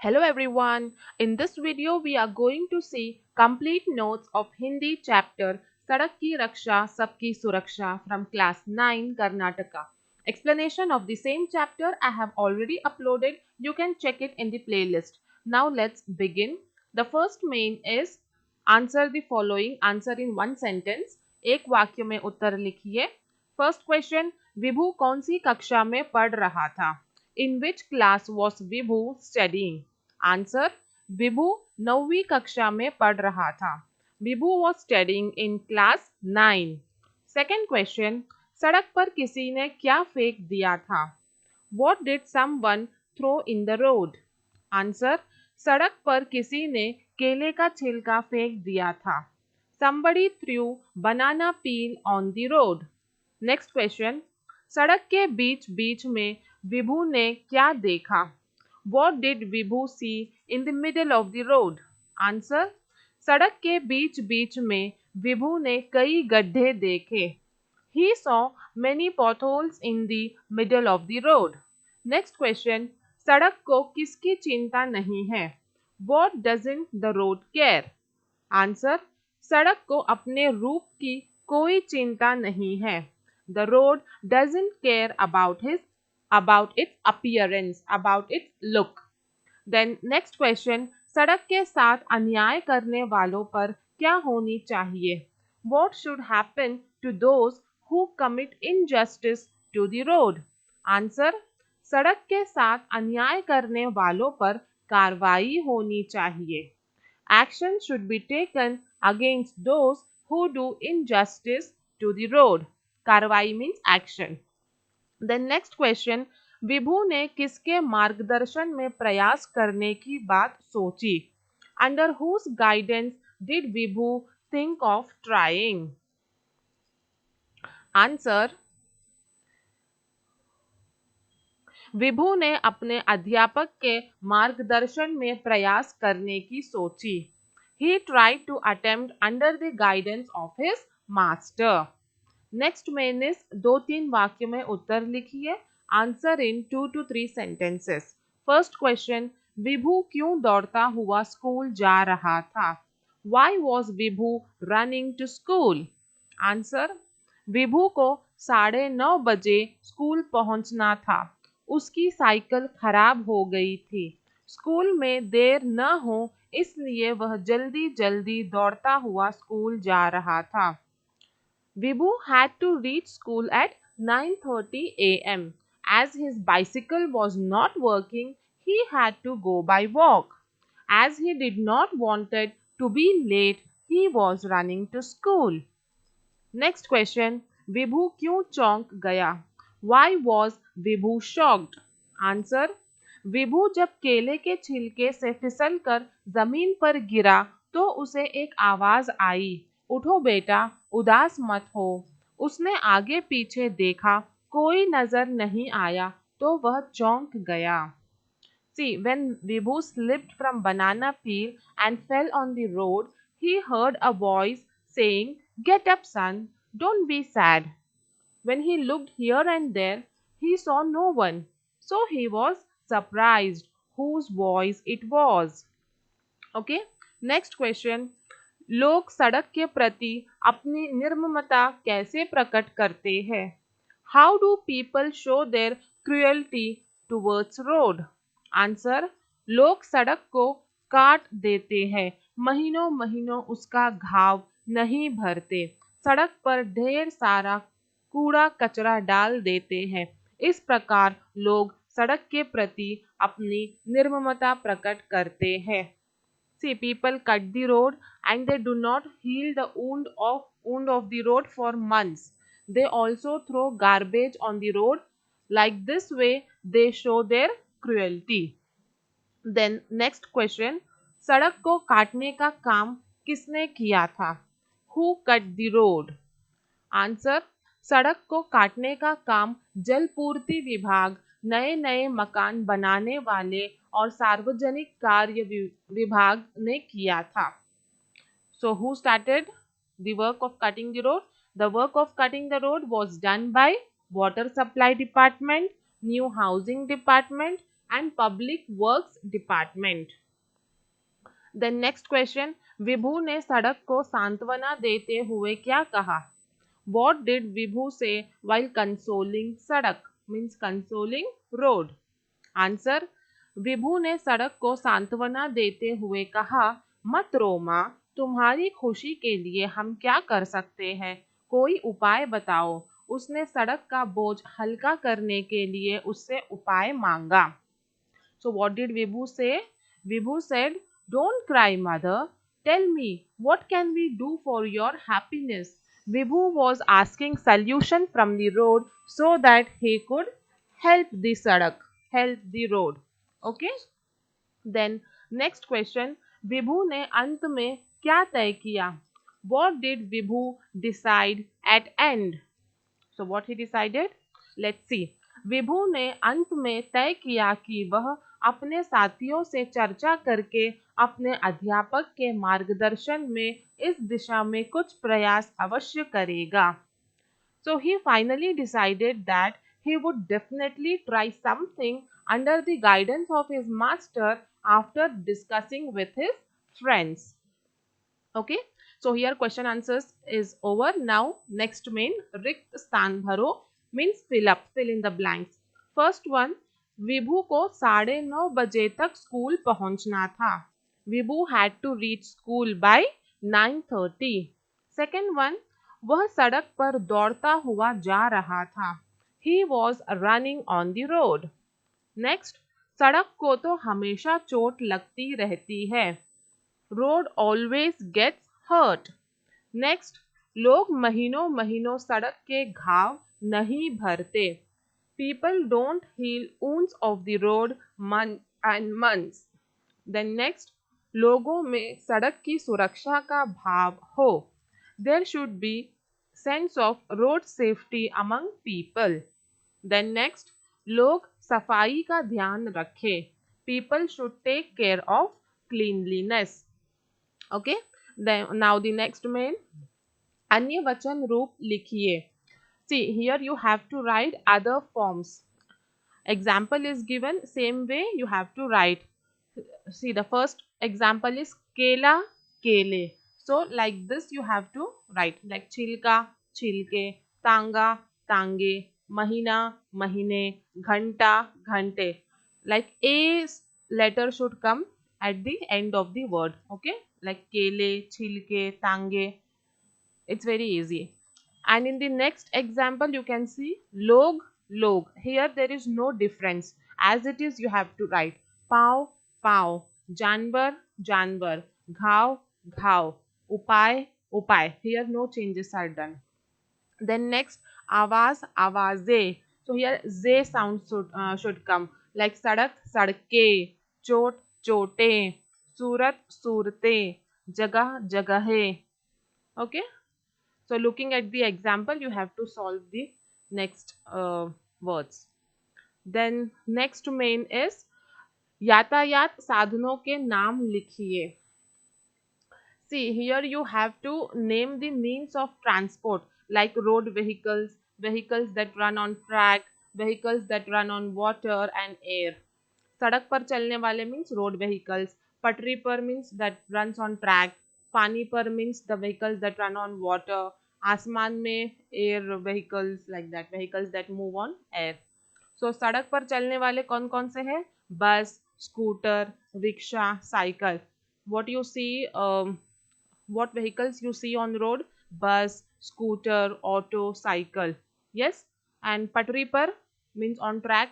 Hello everyone. In this video we are going to see complete notes of Hindi chapter Sadak Ki Raksha Sabki Suraksha from class 9 Karnataka. Explanation of the same chapter I have already uploaded. You can check it in the playlist. Now let's begin. The first main is answer the following. Answer in one sentence. एक वाक्य में उत्तर लिखिए. First question. विभू कौन सी कक्षा में पढ़ रहा था? In which class was Vibhu studying? Answer Vibhu 9वीं कक्षा में पढ़ रहा था. विभू was studying in class 9. Second question. सड़क पर किसी ने क्या फेंक दिया था? What did someone throw in the road? Answer सड़क पर किसी ने केले का छिलका फेंक दिया था. Somebody threw banana peel on the road. Next question. सड़क के बीच बीच में विभू ने क्या देखा? What did Vibhu see in the middle of the road? Answer. सड़क के बीच बीच में विभू ने कई गड्ढे देखे. He saw many potholes in the middle of the road. Next question. सड़क को किसकी चिंता नहीं है? What doesn't the road care? Answer. सड़क को अपने रूप की कोई चिंता नहीं है. The road doesn't care about its appearance, about its look. Then next question. सड़क के साथ अन्याय करने वालों पर क्या होनी चाहिए? What should happen to those who commit injustice to the road? Answer. सड़क के साथ अन्याय करने वालों पर कार्रवाई होनी चाहिए. Action should be taken against those who do injustice to the road. कार्रवाई means action. Then next question. विभू ने किसके मार्गदर्शन में प्रयास करने की बात सोची? Under whose guidance did Vibhu think of trying? Answer. विभू ने अपने अध्यापक के मार्गदर्शन में प्रयास करने की सोची. He tried to attempt under the guidance of his master. Next main is 2-3 वाक्य में उत्तर लिखिए. Answer in 2 to 3 sentences. First question. विभू क्यों दौड़ता हुआ स्कूल जा रहा था? Why was Vibhu running to school? Answer. विभू को 9:30 बजे स्कूल पहुंचना था. उसकी साइकिल खराब हो गई थी. स्कूल में देर न हो इसलिए वह जल्दी जल्दी दौड़ता हुआ स्कूल जा रहा था. Vibhu had to reach school at 9:30 a.m. As his bicycle was not working, he had to go by walk. As he did not wanted to be late, he was running to school. Next question. Vibhu क्यों चौंक गया? Why was Vibhu shocked? Answer. विभू जब केले के छिलके से फिसलकर जमीन पर गिरा तो उसे एक आवाज आई. उठो बेटा, उदास मत हो. उसने आगे पीछे देखा, कोई नजर नहीं आया तो वह चौंक गया. See, when Vibhu slipped from banana peel and fell on the road, he heard a voice saying, "Get up, son, don't be sad." When he looked here and there, he saw no one. So he was surprised whose voice it was. Okay, next question. लोग सड़क के प्रति अपनी निर्ममता कैसे प्रकट करते हैं? How do people show their cruelty towards road? Answer. लोग सड़क को काट देते हैं, महीनों महीनों उसका घाव नहीं भरते. सड़क पर ढेर सारा कूड़ा कचरा डाल देते हैं. इस प्रकार लोग सड़क के प्रति अपनी निर्ममता प्रकट करते हैं. See, people cut the road and they do not heal the wound of the road for months. They also throw garbage on the road. Like this way, they show their cruelty. Then next question. सड़क को काटने का काम किसने किया था? Who cut the road? Answer. सड़क को काटने का काम जलपूर्ति विभाग, नए नए मकान बनाने वाले और सार्वजनिक कार्य विभाग ने किया था. So who started the work of cutting the road? The work of cutting the road was done by Water Supply Department, New Housing Department, and Public Works Department. Then next question, विभू ने सड़क को सांत्वना देते हुए क्या कहा? What did Vibhu say while consoling सड़क? Means consoling road. Answer, विभू ने सड़क को सांत्वना देते हुए कहा, मत रो माँ, तुम्हारी खुशी के लिए हम क्या कर सकते हैं, कोई उपाय बताओ। उसने सड़क का बोझ हल्का करने के लिए उससे उपाय मांगा। So what did Vibhu say? Vibhu said, don't cry mother, tell me what can we do for your happiness. Vibhu was asking solution from the road so that he could help the sadak, help the road. Okay? Then next question, विभू ने अंत में क्या तय किया? What did Vibhu decide at end? So what he decided? Let's see. विभू ने अंत में तय किया कि वह अपने साथियों से चर्चा करके अपने अध्यापक के मार्गदर्शन में इस दिशा में कुछ प्रयास अवश्य करेगा. So he finally decided that he would definitely try something under the guidance of his master after discussing with his friends. Okay, so here question answers is over. Now next main रिक्त स्थान भरो means fill in the blanks. First one, विभू को 9:30 बजे तक school पहुंचना था. विभू had to reach school by 9:30. Second one, वह सड़क पर दौड़ता हुआ जा रहा था. He was running on the road. Next, सड़क को तो हमेशा चोट लगती रहती है. Road always gets hurt. Next, लोग महीनों महीनों सड़क के घाव नहीं भरते. People don't heal wounds of the road months and months. Then next, लोगों में सड़क की सुरक्षा का भाव हो. There should be sense of road safety among people. Then next, लोग सफाई का ध्यान रखें. People should take care of cleanliness. Okay, then now the next main, अन्य वचन रूप लिखिए. See here you have to write other forms. Example is given, same way you have to write. See the first example is केला केले. So like this you have to write, like छिलका छिलके, तांगा तांगे, महीना महीने, घंटा घंटे. Like a letter should come at the end of the word. Okay, like केले छिलके तांगे. It's very easy. And in the next example, you can see log, log. Here there is no difference. As it is, you have to write pav, pav, janvar, janvar, ghav, ghav, upay, upay. Here no changes are done. Then next, awaz, awaze. So here ze sound should come, like sadak, sadke, chot, chote, surat, surte, jagah, jagahe. Okay. So looking at the example, you have to solve the next words. Then next main is यातायात साधनों के नाम लिखिए. See here you have to name the means of transport, like road vehicles, vehicles that run on track, vehicles that run on water and air. सड़क पर चलने वाले means road vehicles, पटरी पर means that runs on track, पानी पर means the vehicles that run on water, आसमान में air vehicles, like that vehicles that move on air. So सड़क पर चलने वाले कौन कौन से हैं? बस, scooter, rickshaw, cycle. What you see, what vehicles you see on road? Bus, scooter, auto, cycle. Yes, and patri par means on track.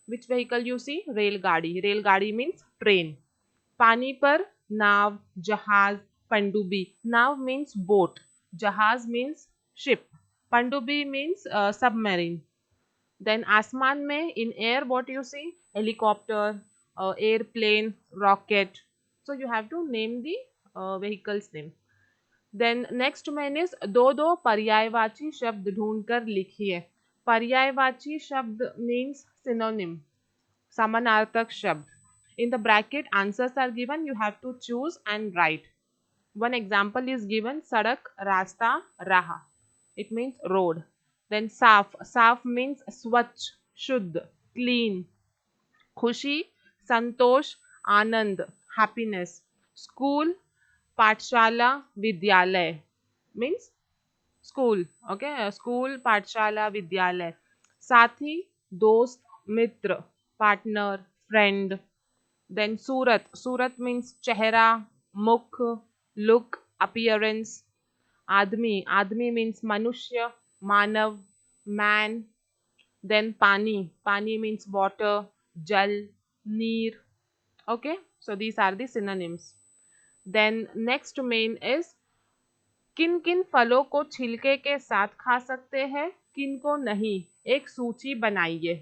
Which vehicle you see? Railgadi. Railgadi means train. Pani par nav, jahaz, pandubi. Nav means boat. Jahaz means ship. Pandubi means submarine. Then asman mein in air what you see? Helicopter, airplane, rocket. So you have to name the vehicle's name. Then next main is दो दो पर्यायवाची शब्द ढूंढकर लिखिए. पर्यायवाची शब्द means synonym, समानार्थक शब्द. In the bracket answers are given, you have to choose and write. One example is given, sadak, rasta, raha. It means road. Then saaf, saaf means swachh, shuddh, clean. खुशी, संतोष, आनंद, happiness. School, पाठशाला, विद्यालय means school, okay, school, पाठशाला, विद्यालय। साथी, दोस्त, मित्र, partner, friend. Then सूरत, सूरत means चेहरा, मुख, look, appearance. आदमी, आदमी मीन्स मनुष्य, मानव, मैन। देन पानी, पानी मीन्स वाटर, जल, नीर। Okay, so these are the synonyms. Then next main is किन किन फलों को छिलके के साथ खा सकते हैं, किन को नहीं, एक सूची बनाइए।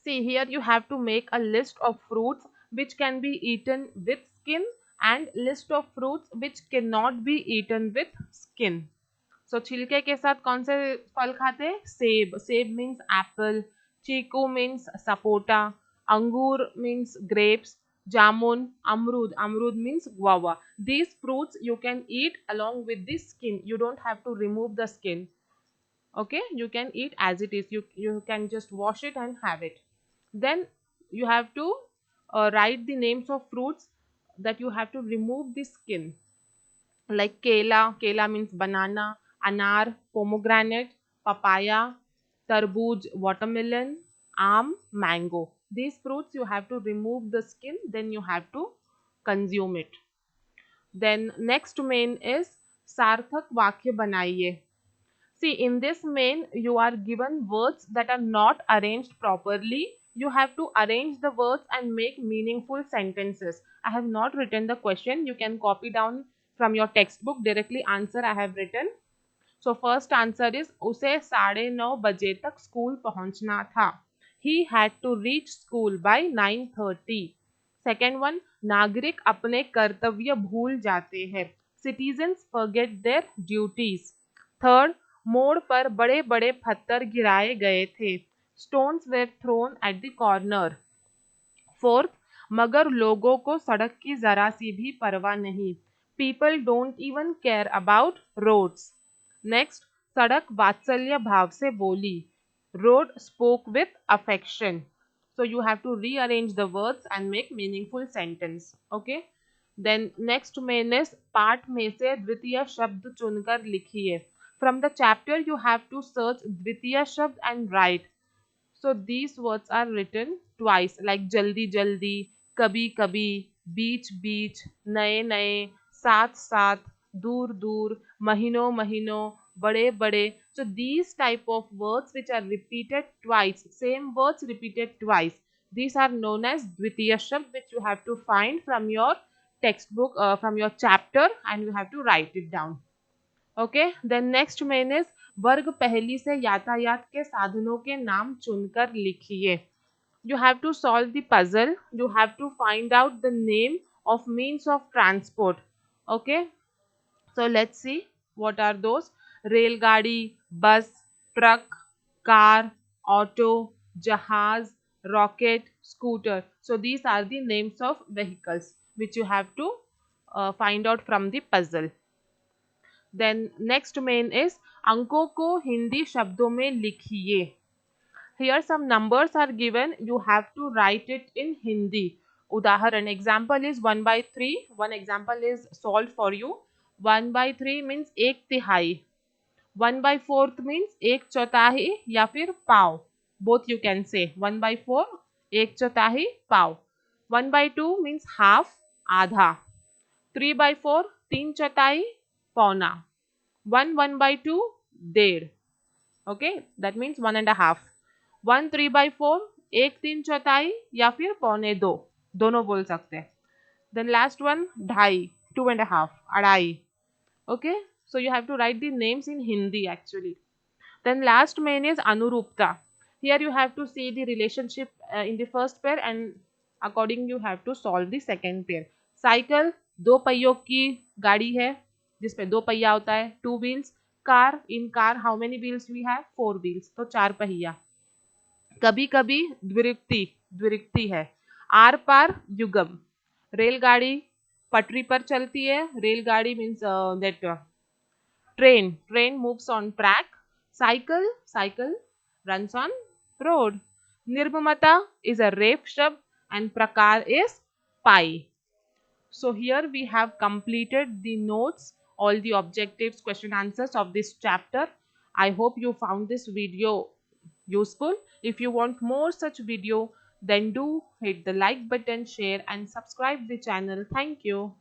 See, here you have to make a list of fruits which can be eaten with skin and list of fruits which cannot be eaten with skin. So छिलके के साथ कौन से फल खाते हैं? सेब, सेब मीन्स एप्पल, चीकू मीन्स सपोटा, अंगूर मीन्स grapes, जामुन, अमरूद, अमरूद means guava. These fruits you can eat along with the skin. You don't have to remove the skin. Okay, you can eat as it is. You can just wash it and have it. Then you have to write the names of fruits that you have to remove the skin, like kela, kela means banana, anar, pomegranate, papaya, tarbooj, watermelon, aam, mango. These fruits you have to remove the skin, then you have to consume it. Then next main is sarthak vakya banaiye. See, in this main, you are given words that are not arranged properly. You have to arrange the words and make meaningful sentences. I have not written the question. You can copy down from your textbook directly answer I have written. So first answer is उसे 9:30 तक school पहुंचना था. He had to reach school by 9:30. Second one, नागरिक अपने कर्तव्य भूल जाते हैं. Citizens forget their duties. Third, मोड़ पर बड़े बड़े पत्थर गिराए गए थे. Stones were thrown at the corner. Fourth, मगर लोगों को सड़क की जरा सी भी परवाह नहीं. People don't even care about roads. Next, सड़क वात्सल्य भाव से बोली. Road spoke with affection. So you have to rearrange the words and make meaningful sentence. Okay. Then next main is पाठ में से द्वितीय शब्द चुनकर लिखिए. From the chapter you have to search द्वितीय शब्द and write. So these words are written twice, like jaldi jaldi, kabhi kabhi, beach beach, naye naye, साथ साथ, दूर दूर, महीनों महीनों, बड़े बड़े. So these type of words which are repeated twice, same words repeated twice, these are known as dvitiya shabd, which you have to find from your textbook, from your chapter, and you have to write it down. Okay, then next main is वर्ग पहली से यातायात के साधनों के नाम चुनकर लिखिए. You have to solve the puzzle. You have to find out the name of means of transport. Okay, so let's see what are those. रेलगाड़ी, बस, ट्रक, कार, ऑटो, जहाज, rocket, scooter. So these are the names of vehicles which you have to find out from the puzzle. Then next main is अंकों को हिंदी शब्दों में लिखिए. Here some numbers are given. You have to write it in Hindi. उदाहरण, example is 1/3. One example is solved for you. 1/3 means एक तिहाई. 1/4 means एक चौथाई या फिर पाव. Both you can say. 1/4 एक चौथाई पाव. 1/2 means half, आधा. 3/4 तीन चौथाई, पौना. 1/2 डेढ़. Okay, that means 1.5. 1/3/4 एक तीन चौथाई या फिर पौने दो, दोनों बोल सकते हैं. देन लास्ट वन, ढाई, 2.5, अढ़ाई. Okay, so you have to write the names in Hindi actually. Then last main is anurupta. Here you have to see the relationship in the first pair, and according you have to solve the second pair. Cycle दो पहियों की गाड़ी है जिसपे दो पहिया होता है, two wheels. Car, in car how many wheels we have, four wheels, तो चार पहिया. कभी कभी द्विरुक्ति, द्विरुक्ति है. आर पार, युगम. रेलगाड़ी पटरी पर चलती है. रेलगाड़ी means that train, train moves on track. Cycle, cycle runs on road. Nirmamata is a rep shrub and Prakar is pi. So here we have completed the notes, all the objectives, question answers of this chapter. I hope you found this video useful. If you want more such video, then do hit the like button, share and subscribe the channel. Thank you.